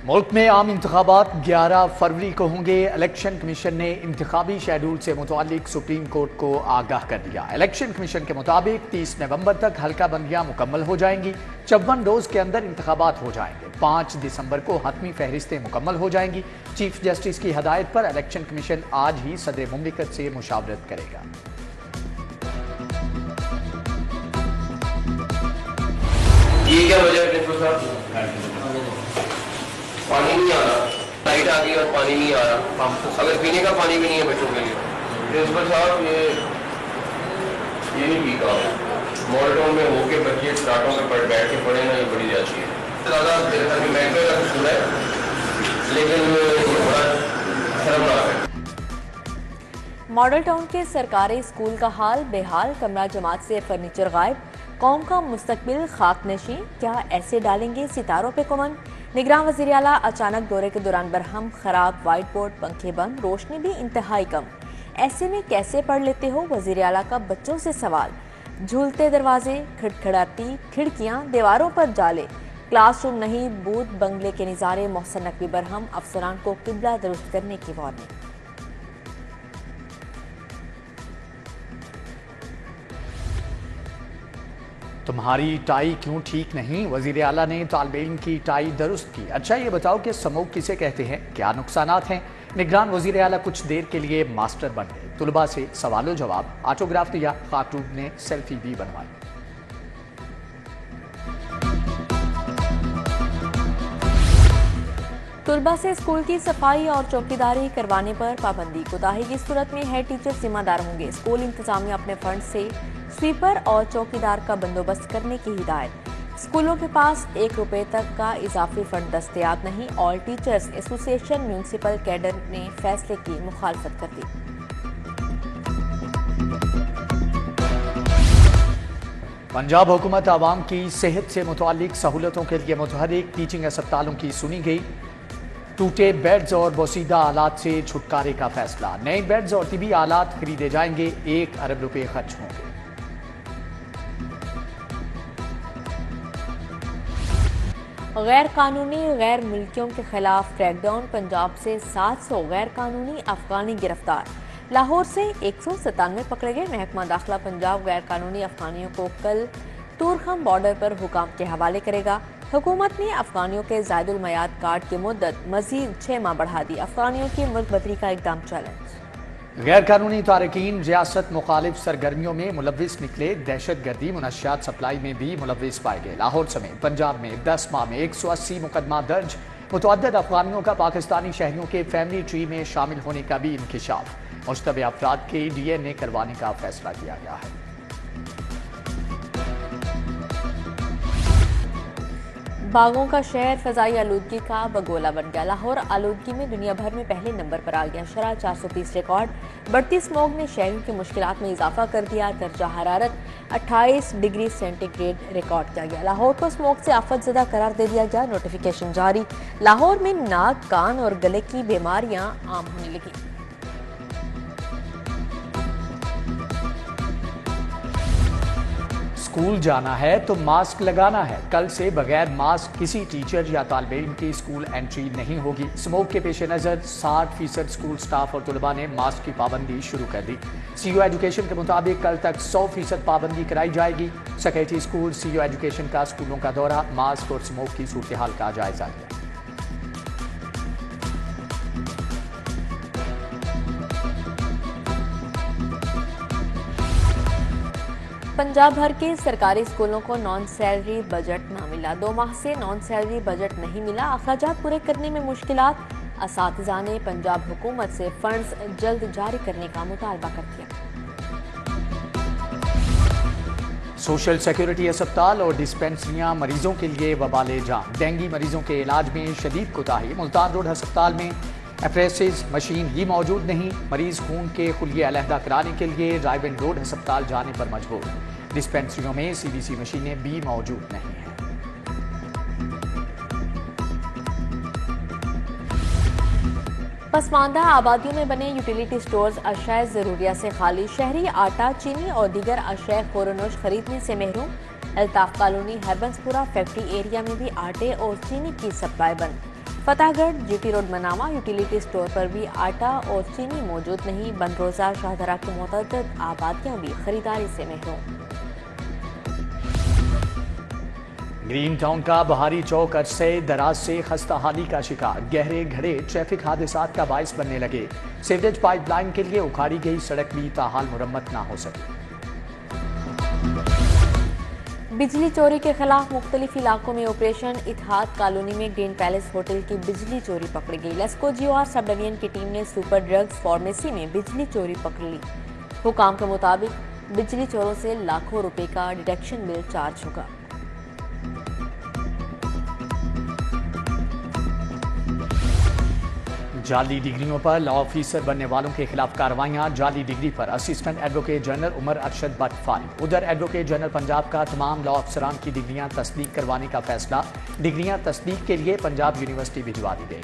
ملک میں عام انتخابات 11 فروری کو ہوں گے۔ الیکشن کمیشن نے انتخابی شیڈول سے متعلق سپریم کورٹ کو آگاہ کر دیا۔ الیکشن کمیشن کے مطابق 30 نومبر تک حلقہ بندیاں مکمل ہو جائیں گی، 54 روز کے اندر انتخابات ہو جائیں گے، 5 دسمبر کو حتمی فہرستیں مکمل ہو جائیں گی۔ چیف جسٹس کی ہدایت پر الیکشن کمیشن آج ہی صدر مملکت سے مشاورت کرے گا۔ یہ کیا وجہ ہے؟ پانی نہیں آ رہا، لائٹ آ گئی اور پانی نہیں آ رہا، اگر پینے کا پانی بھی نہیں ہے بچوں کے لیے۔ پرنسپل صاحب یہ نہیں ٹھیک ہے، ماڈل ٹاؤن میں ہو کے بچے فلاٹوں میں بیٹھ کے پڑھے نا، یہ بڑی جاتی ہے۔ زیادہ میرے خیال میں بینکوں کا قصور ہے، لیکن یہ بڑا شرمناک ہے۔ ماڈل ٹاؤن کے سرکاری اسکول کا حال بے حال، کمرہ جماعت سے فرنیچر غائب، قوم کا مستقبل خاک نشیں، کیا ایسے ڈالیں گے ستاروں پہ کمن؟ نگراں وزیر اعلیٰ اچانک دورے کے دوران برہم، خراب وائٹ بورڈ، پنکھے بند، روشنی بھی انتہائی کم، ایسے میں کیسے پڑھ لیتے ہو؟ وزیر اعلیٰ کا بچوں سے سوال۔ جھولتے دروازے، کھڑکھڑاتی کھڑکیاں، دیواروں پر جالے، کلاس روم نہیں بود بنگلے کے نظارے، محسن نقوی برہم، افسران کو قبلہ درست کرنے کی وارننگ۔ تمہاری ٹائی کیوں ٹھیک نہیں؟ وزیر اعلیٰ نے طالب علم کی ٹائی درست کی۔ اچھا یہ بتاؤ کہ سموگ کسے کہتے ہیں، کیا نقصانات ہیں؟ نگران وزیر اعلیٰ کچھ دیر کے لیے ماسٹر بن گئے، طلباء سے سوال و جواب، آٹوگراف دیا، خاتون نے سیلفی بھی بنوائی۔ طلباء سے اسکول کی صفائی اور چوکیداری کروانے پر پابندی، کوتاہی کی صورت میں ہیڈ ٹیچر ذمہ دار ہوں گے۔ اسکول انتظامیہ اپنے فنڈ سے سویپر اور چوکیدار کا بندوبست کرنے کی ہدایت۔ اسکولوں کے پاس 1 روپے تک کا اضافی فنڈ دستیاب نہیں، آل ٹیچرز ایسوسی ایشن میونسپل کیڈر نے فیصلے کی مخالفت کر دی۔ پنجاب حکومت عوام کی صحت سے متعلق سہولتوں کے لیے متحرک، ٹیچنگ اسپتالوں کی سنی گئی، ٹوٹے بیڈز اور بوسیدہ آلات سے چھٹکارے کا فیصلہ، نئے بیڈز اور طبی آلات خریدے جائیں گے، 1 ارب روپے خرچ ہوں گے۔ غیر قانونی غیر ملکیوں کے خلاف کریک ڈاؤن، پنجاب سے 700 غیر قانونی افغانی گرفتار، لاہور سے 197 پکڑے گئے۔ محکمہ داخلہ پنجاب غیر قانونی افغانیوں کو کل تورخم بارڈر پر حکام کے حوالے کرے گا۔ حکومت نے افغانیوں کے زائد المیعاد کارڈ کی مدت مزید 6 ماہ بڑھا دی، افغانیوں کی ملک بدری کا اقدام چیلنج۔ غیر قانونی تارکین ریاست مخالف سرگرمیوں میں ملوث نکلے، دہشت گردی منشیات سپلائی میں بھی ملوث پائے گئے۔ لاہور سمیت پنجاب میں 10 ماہ میں 180 مقدمہ درج، متعدد افغانیوں کا پاکستانی شہریوں کے فیملی ٹری میں شامل ہونے کا بھی انکشاف، مشتبہ افراد کے DNA کروانے کا فیصلہ کیا گیا ہے۔ باغوں کا شہر فضائی آلودگی کا بگولا بن گیا، لاہور آلودگی میں دنیا بھر میں پہلے نمبر پر آ گیا، شرح 430 ریکارڈ۔ بڑھتی اسموگ نے شہریوں کی مشکلات میں اضافہ کر دیا، درجہ حرارت 28 ڈگری سینٹی گریڈ ریکارڈ کیا گیا، لاہور کو اسموگ سے آفت زدہ قرار دے دیا گیا، نوٹیفیکیشن جاری، لاہور میں ناک، کان اور گلے کی بیماریاں عام ہونے لگیں۔ اسکول جانا ہے تو ماسک لگانا ہے، کل سے بغیر ماسک کسی ٹیچر یا طالب علم کی اسکول انٹری نہیں ہوگی۔ اسموگ کے پیش نظر 60% اسکول سٹاف اور طلباء نے ماسک کی پابندی شروع کر دی۔ CU ایجوکیشن کے مطابق کل تک 100% پابندی کرائی جائے گی۔ سیکریٹری اسکول CU ایجوکیشن کا اسکولوں کا دورہ، ماسک اور اسموگ کی صورتحال کا جائزہ لیا۔ پنجاب بھر کے سرکاری اسکولوں کو نان سیلری بجٹ نہ ملا، 2 ماہ سے نان سیلری بجٹ نہیں ملا، اخراجات پورے کرنے میں مشکلات، اساتذہ نے پنجاب حکومت سے فنڈز جلد جاری کرنے کا مطالبہ کر دیا۔ سوشل سیکورٹی اسپتال اور ڈسپنسریاں مریضوں کے لیے وبال جان، ڈینگی مریضوں کے علاج میں شدید کوتاہی، ملتان روڈ ہسپتال میں ایفریسز مشین ہی موجود نہیں، مریض خون کے خلیے علیحدہ کرانے کے لیے ڈرائیو ان روڈ ہسپتال جانے پر مجبور، ڈسپنسریوں میں CBC مشینیں بھی موجود نہیں ہیں۔ پسماندہ آبادیوں میں بنے یوٹیلیٹی سٹورز اشیاء ضروریہ سے خالی، شہری آٹا، چینی اور دیگر اشیاء خورونوش خریدنے سے محروم، الطاف کالونی ہربنس پورہ فیکٹری ایریا میں بھی آٹے اور چینی کی سپلائی بند، فتح گڑھ GT road Manama utility store پر بھی آٹا اور چینی موجود نہیں، بند روزہ شاہدرہ کی متعدد آبادیاں بھی خریداری سے محروم۔ گرین ٹاؤن کا بہاری چوک عرصے دراز سے خستہ حالی کا شکار، گہرے گھڑے ٹریفک حادثات کا باعث بننے لگے، سیوریج پائپ لائن کے لیے اکھاڑی گئی سڑک بھی تاحال مرمت نہ ہو سکی۔ بجلی چوری کے خلاف مختلف علاقوں میں آپریشن، اتحاد کالونی میں گرین پیلس ہوٹل کی بجلی چوری پکڑی گئی، لسکو GOR سب ڈویژن کی ٹیم نے سپر ڈرگز فارمیسی میں بجلی چوری پکڑ لی، حکام کے مطابق بجلی چوروں سے لاکھوں روپے کا ڈیڈکشن بل چارج ہوگا۔ جعلی ڈگریوں پر لا آفیسر بننے والوں کے خلاف کارروائیاں، جعلی degree per assistant advocate general Umar Arshad but فارغ، ادھر ایڈوکیٹ جنرل پنجاب کا تمام لا افسران کی ڈگریاں تصدیق کروانے کا فیصلہ، ڈگریاں تصدیق کے لیے پنجاب یونیورسٹی بھجوا دی گئی۔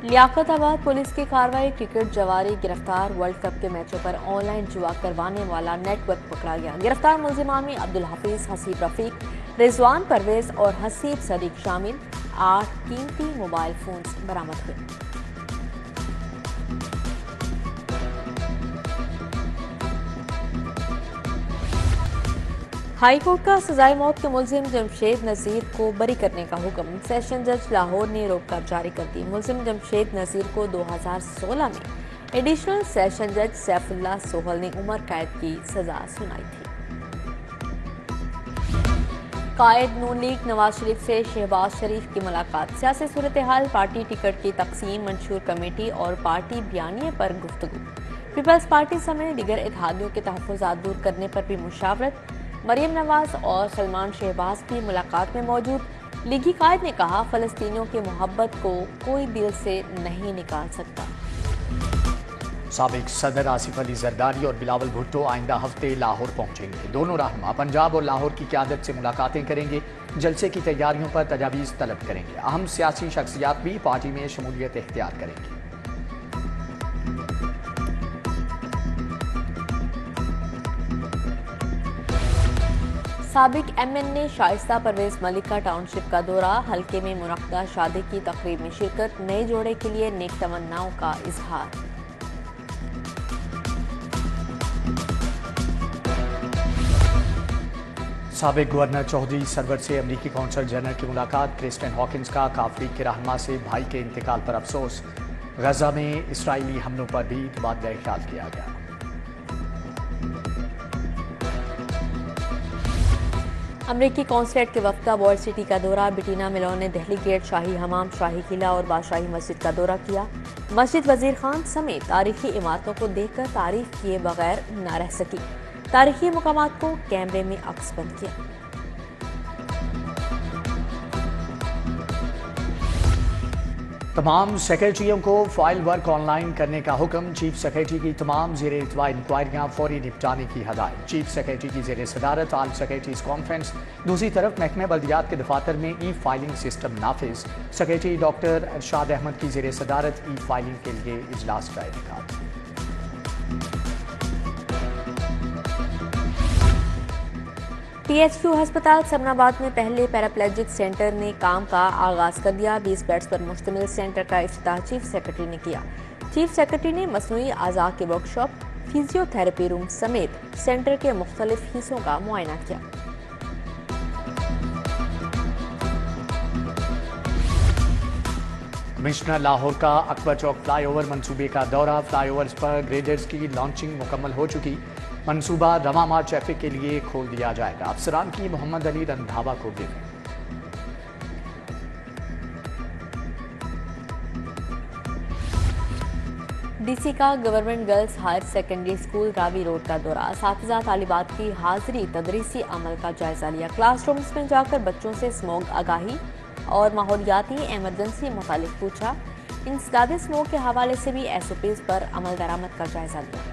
لیاقت آباد پولیس کی کارروائی، کرکٹ جواری گرفتار، ورلڈ کپ کے میچوں پر آن لائن جوا کروانے والا نیٹ ورک پکڑا گیا، گرفتار ملزمان میں عبدالحفیظ، حسیب رفیق، رضوان پرویز اور حسیب صدیق شامل، 8 قیمتی موبائل فونز برآمد ہوئے۔ ہائی کورٹ کا سزائے موت کے ملزم جمشید نذیر کو بری کرنے کا حکم، سیشن جج لاہور نے روک جاری کر دی، ملزم جمشید نذیر کو 2016 میں ایڈیشنل سیشن جج سیف اللہ سوہل نے عمر قید کی سزا سنائی تھی۔ قائد نون لیگ نواز شریف سے شہباز شریف کی ملاقات، سیاسی صورتحال، پارٹی ٹکٹ کی تقسیم، منشور کمیٹی اور پارٹی بیانیے پر گفتگو، پیپلز پارٹی سمیت دیگر اتحادیوں کے تحفظات دور کرنے پر بھی مشاورت، مریم نواز اور سلمان شہباز کی ملاقات میں موجود، لیگی قائد نے کہا فلسطینیوں کی محبت کو کوئی دل سے نہیں نکال سکتا۔ سابق صدر آصف علی زرداری اور بلاول بھٹو آئندہ ہفتے لاہور پہنچیں گے، دونوں رہنما پنجاب اور لاہور کی قیادت سے ملاقاتیں کریں گے، جلسے کی تیاریوں پر تجاویز طلب کریں گے، اہم سیاسی شخصیات بھی پارٹی میں شمولیت اختیار کریں گے۔ سابق MN شائستہ پرویز ملک کا ٹاؤن شپ کا دورہ، حلقے میں منعقدہ شادی کی تقریب میں شرکت، نئے جوڑے کے لیے نیک تمناؤں کا اظہار۔ سابق گورنر چودھری سرور سے امریکی کونسل جنرل کی ملاقات، کرسٹن ہاکنز کا کافریق کے رہنما سے بھائی کے انتقال پر افسوس، غزہ میں اسرائیلی حملوں پر بھی تبادلہ خیال کیا گیا۔ امریکی قونصلیٹ کے وفد کا وارڈ سٹی کا دورہ، بٹینا میلون نے دہلی گیٹ، شاہی حمام، شاہی قلعہ اور بادشاہی مسجد کا دورہ کیا، مسجد وزیر خان سمیت تاریخی عمارتوں کو دیکھ کر تعریف کیے بغیر نہ رہ سکی، تاریخی مقامات کو کیمرے میں عکس بند کیا۔ تمام سیکریٹریوں کو فائل ورک آن لائن کرنے کا حکم، چیف سیکریٹری کی تمام زیر التواء انکوائریاں فوری نپٹانے کی ہدایت، چیف سیکریٹری کی زیر صدارت آل سیکریٹریز کانفرنس۔ دوسری طرف محکمہ بلدیات کے دفاتر میں ای فائلنگ سسٹم نافذ، سیکریٹری ڈاکٹر ارشاد احمد کی زیر صدارت ای فائلنگ کے لیے اجلاس کا انعقاد۔ PHQ ہسپتال سمن آباد میں پہلے پیراپلیجک سینٹر نے کام کا آغاز کر دیا، 20 بیڈز پر مشتمل سینٹر کا افتتاح چیف سیکریٹری نے کیا، چیف سیکریٹری نے مصنوعی اعضاء کے ورک شاپ، فزیو تھراپی روم سمیت سینٹر کے مختلف حصوں کا معائنہ کیا۔ کمشنر لاہور کا اکبر چوک فلائی اوور منصوبے کا دورہ، فلائی اوورز پر گریڈرز کی لانچنگ مکمل ہو چکی، منصوبہ رواں ماہ ٹریفک کے لیے کھول دیا جائے گا، افسران کی محمد علی رندھاوا کو briefing۔ ڈی سی کا government girls higher secondary school Ravi road کا دورہ، اساتذہ طالبات کی حاضری تدریسی عمل کا جائزہ لیا، کلاس رومز میں جا کر بچوں سے اسموگ آگاہی اور ماحولیاتی ایمرجنسی متعلق پوچھا، انسداد اسموگ کے حوالے سے بھی SOPs پر عمل درآمد کا جائزہ لیا۔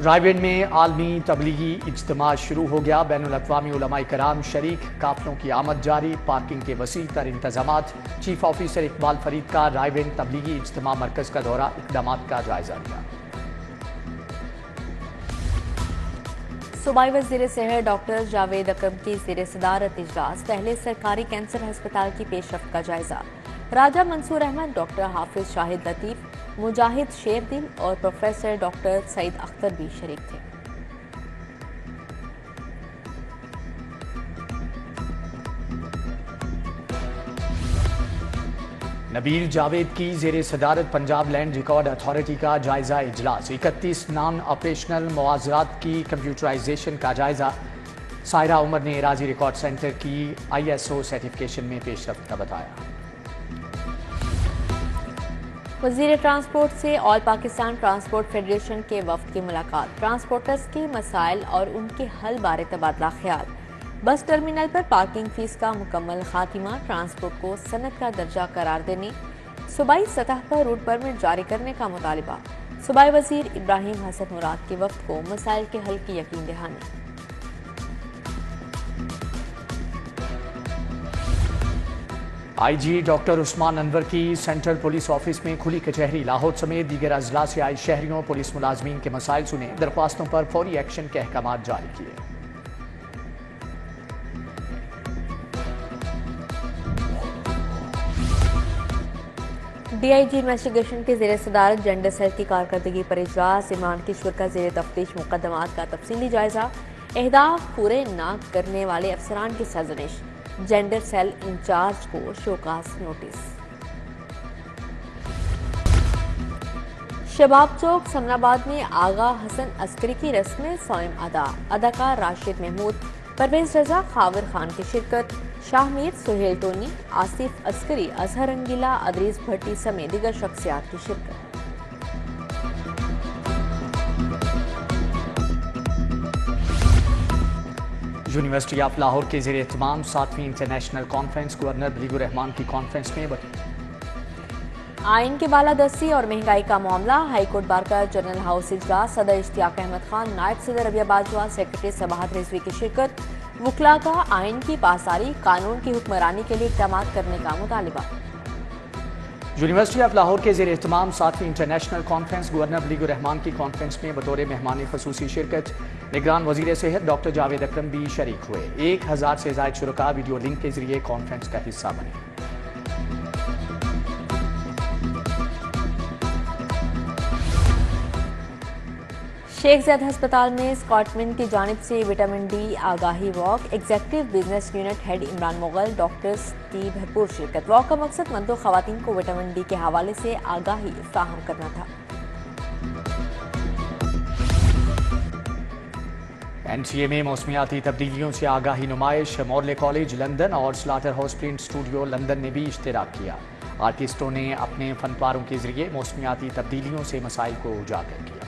رائے میں عالمی تبلیغی اجتماع شروع ہو گیا، بین الاقوامی علماء کرام شریک، قافلوں کی آمد جاری، پارکنگ کے وسیع تر انتظامات۔ چیف آفیسر اقبال فرید کا رائے تبلیغی اجتماع مرکز کا دورہ، اقدامات کا جائزہ لیا۔ صوبائی وزیر صحت ڈاکٹر جاوید اکرم کی زیر صدارت اجلاس، پہلے سرکاری کینسر ہسپتال کی پیش رفت کا جائزہ۔ راجہ منصور احمد، ڈاکٹر حافظ شاہد لطیف، مجاہد شیردل اور پروفیسر ڈاکٹر سعید اختر بھی شریک تھے۔ نبیل جاوید کی زیر صدارت پنجاب لینڈ ریکارڈ اتھارٹی کا جائزہ اجلاس، 31 نان آپریشنل مواضعات کی کمپیوٹرائزیشن کا جائزہ۔ سائرہ عمر نے اراضی ریکارڈ سینٹر کی ISO سرٹیفکیشن میں پیش رفت کا بتایا۔ وزیر ٹرانسپورٹ سے آل پاکستان ٹرانسپورٹ فیڈریشن کے وفد کی ملاقات، ٹرانسپورٹرز کے مسائل اور ان کے حل بارے تبادلہ خیال۔ بس ٹرمینل پر پارکنگ فیس کا مکمل خاتمہ، ٹرانسپورٹ کو صنعت کا درجہ قرار دینے، صوبائی سطح پر روٹ پرمٹ جاری کرنے کا مطالبہ۔ صوبائی وزیر ابراہیم حسن مراد کے وفد کو مسائل کے حل کی یقین دہانی۔ IG ڈاکٹر عثمان انور کی سینٹرل پولیس آفس میں کھلی کچہری، لاہور سمیت دیگر اضلاع سے آئے شہریوں، پولیس ملازمین کے مسائل سنے، درخواستوں پر فوری ایکشن کے احکامات جاری کیے۔ DIG انویسٹیگیشن کے زیر صدارت جینڈر سیل کی کارکردگی پر اجلاس، عمران کشور کا زیر تفتیش مقدمات کا تفصیلی جائزہ، اہداف پورے نہ کرنے والے افسران کی سرزنش، جینڈر سیل انچارج کو شوکاز نوٹس۔ شباب چوک سمن آباد میں آغا حسن عسکری کی رسم سوئم ادا، اداکار راشد محمود، پرویز رضا، خاور خان کی شرکت، شاہ میر، سہیل ٹونی، آصف عسکری، اظہر رنگیلا، ادریس بھٹی سمیت دیگر شخصیات کی شرکت۔ یونیورسٹی آف لاہور کے زیر اہتمام 7ویں انٹرنیشنل کانفرنس، گورنر بلیگ الرحمان کی کانفرنس میں آئین کی بالادستی اور مہنگائی کا معاملہ، ہائی کورٹ بار کا جنرل ہاؤس اجلاس، صدر اشتیاق احمد خان، نائب صدر ربیہ باجوہ، سیکرٹری سباہت رضوی کی شرکت، وکلاء کا آئین کی پاسداری، قانون کی حکمرانی کے لیے اقدامات کرنے کا مطالبہ۔ یونیورسٹی آف لاہور کے زیر اہتمام 7ویں انٹرنیشنل کانفرنس، گورنر بلیگ الرحمان کی کانفرنس میں بطور مہمان خصوصی شرکت، نگران وزیر صحت ڈاکٹر جاوید اکرم بھی شریک ہوئے۔ 1000 سے زائد شرکاء ویڈیو لنک کے ذریعے کانفرنس کا حصہ بنے۔ شیخ زید ہسپتال میں اسکاٹمنٹ کی جانب سے وٹامن ڈی آگاہی walk, executive business unit head Imran Mughal, doctors کی بھرپور شرکت۔ واک کا مقصد مردوں خواتین کو وٹامن ڈی کے حوالے سے آگاہی فراہم کرنا تھا۔ NTA میں موسمیاتی تبدیلیوں سے آگاہی نمائش، مورلے کالج لندن اور slaughter house print studio London نے بھی اشتراک کیا۔ آرٹسٹوں نے اپنے فن پاروں کے ذریعے موسمیاتی تبدیلیوں سے مسائل کو اجاگر کیا۔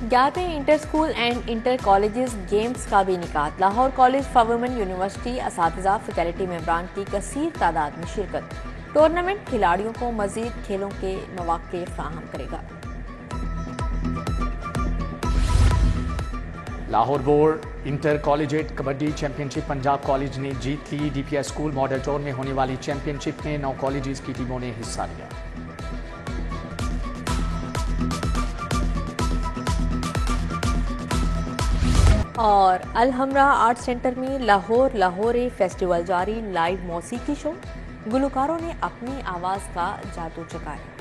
11ویں inter school and inter colleges games کا بھی انعقاد، Lahore college for women university اساتذہ فیکلٹی ممبران کی کثیر تعداد میں شرکت۔ ٹورنامنٹ کھلاڑیوں کو مزید کھیلوں کے مواقع فراہم کرے گا۔ Lahore board inter collegiate kabaddi championship Punjab college نے جیت لی، DPS اسکول ماڈل ٹاؤن میں ہونے والی چیمپئن شپ میں 9 کالجز کی ٹیموں نے حصہ لیا۔ اور الحمرا آرٹ سینٹر میں لاہور فیسٹیول جاری، لائیو موسیقی شو، گلوکاروں نے اپنی آواز کا جادو چکایا۔